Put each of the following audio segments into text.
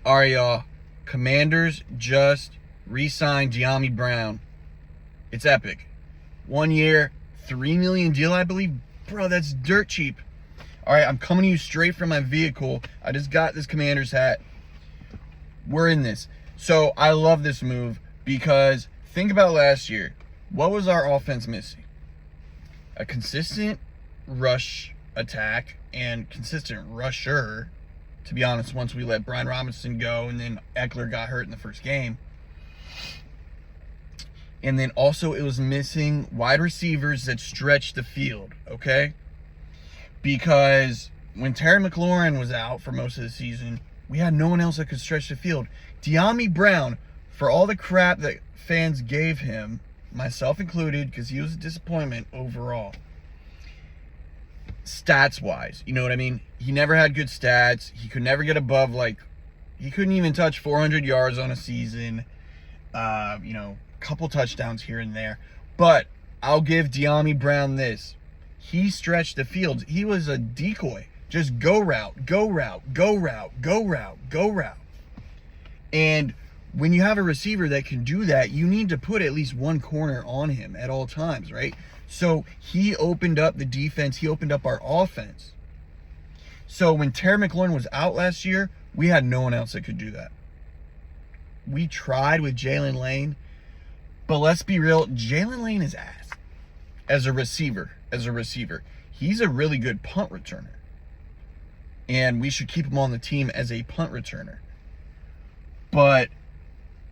All right, y'all. Commanders just re-signed Dyami Brown. It's epic. 1 year, $3 million deal, I believe. Bro, that's dirt cheap. All right, I'm coming to you straight from my vehicle. I just got this Commanders hat. We're in this. So I love this move because think about last year. What was our offense missing? A consistent rush attack and consistent rusher, to be honest, once we let Brian Robinson go and then Eckler got hurt in the first game. And then also it was missing wide receivers that stretched the field, okay? Because when Terry McLaurin was out for most of the season, we had no one else that could stretch the field. Dyami Brown, for all the crap that fans gave him, myself included, because he was a disappointment overall, stats-wise, you know what I mean? He never had good stats. He could never get above, he couldn't even touch 400 yards on a season. Couple touchdowns here and there. But I'll give Dyami Brown this. He stretched the field. He was a decoy. Just go route, go route, go route, go route, go route. And when you have a receiver that can do that, you need to put at least one corner on him at all times, right? So he opened up the defense. He opened up our offense. So when Terry McLaurin was out last year, we had no one else that could do that. We tried with Jalen Lane, but let's be real, Jalen Lane is ass as a receiver. He's a really good punt returner. And we should keep him on the team as a punt returner. But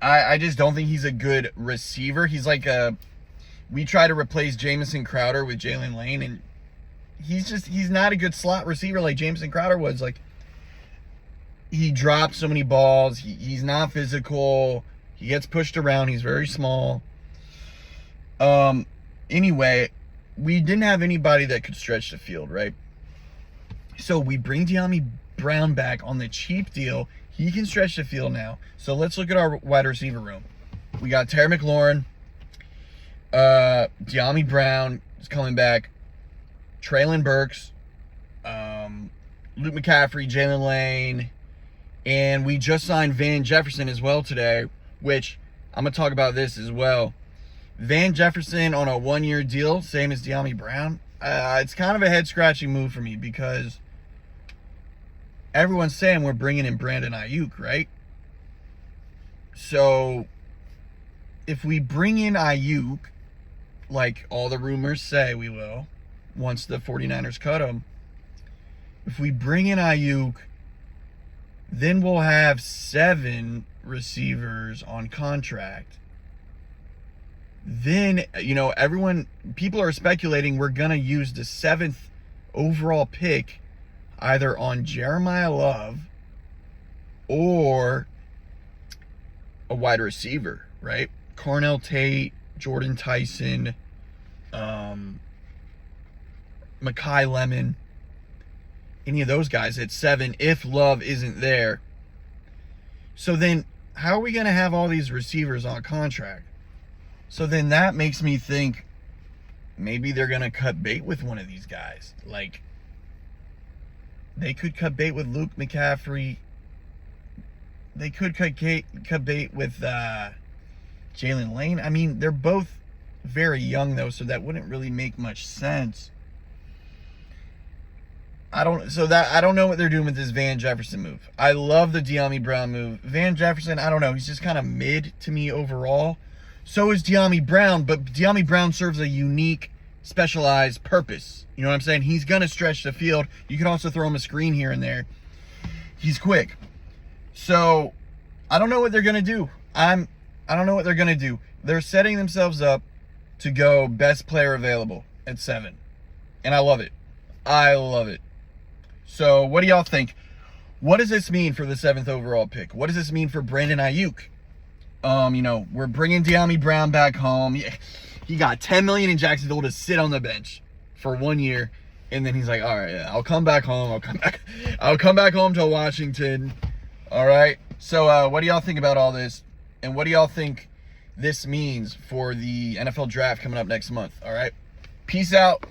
I just don't think he's a good receiver. He's we try to replace Jamison Crowder with Jalen Lane, and he's not a good slot receiver like Jamison Crowder was. He drops so many balls. He's not physical. He gets pushed around. He's very small. Anyway, we didn't have anybody that could stretch the field, right? So we bring Dyami Brown back on the cheap deal. He can stretch the field now. So let's look at our wide receiver room. We got Terry McLaurin. Dyami Brown is coming back. Traylon Burks. Luke McCaffrey, Jalen Lane. And we just signed Van Jefferson as well today, which I'm going to talk about this as well. Van Jefferson on a 1-year deal, same as Dyami Brown. It's kind of a head-scratching move for me because everyone's saying we're bringing in Brandon Ayuk, right? So if we bring in Ayuk, like all the rumors say we will, once the 49ers cut him, if we bring in Ayuk, then we'll have 7 receivers on contract. Then, people are speculating we're going to use the 7th overall pick either on Jeremiah Love or a wide receiver, right? Cornell Tate, Jordan Tyson, Mekhi Lemon, any of those guys at 7 if Love isn't there. So then how are we going to have all these receivers on contract? So then that makes me think maybe they're going to cut bait with one of these guys. They could cut bait with Luke McCaffrey. They could cut bait with Jalen Lane. I mean, they're both very young, though, so that wouldn't really make much sense. I don't know what they're doing with this Van Jefferson move. I love the Dyami Brown move. Van Jefferson, I don't know. He's just kind of mid to me overall. So is Dyami Brown, but Dyami Brown serves a unique, specialized purpose. You know what I'm saying? He's going to stretch the field. You can also throw him a screen here and there. He's quick. So I don't know what they're going to do. I don't know what they're going to do. They're setting themselves up to go best player available at 7. And I love it. I love it. So what do y'all think? What does this mean for the 7th overall pick? What does this mean for Brandon Ayuk? We're bringing Dyami Brown back home. He got $10 million in Jacksonville to sit on the bench for 1 year. And then he's like, all right, yeah, I'll come back home. I'll come back home to Washington. All right. So what do y'all think about all this? And what do y'all think this means for the NFL draft coming up next month? All right. Peace out.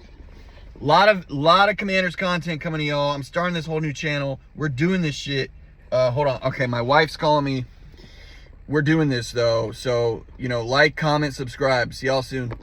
Lot of Commanders content coming to y'all. I'm starting this whole new channel. We're doing this shit. Hold on. Okay, my wife's calling me. We're doing this though, so like, comment, subscribe. See y'all soon.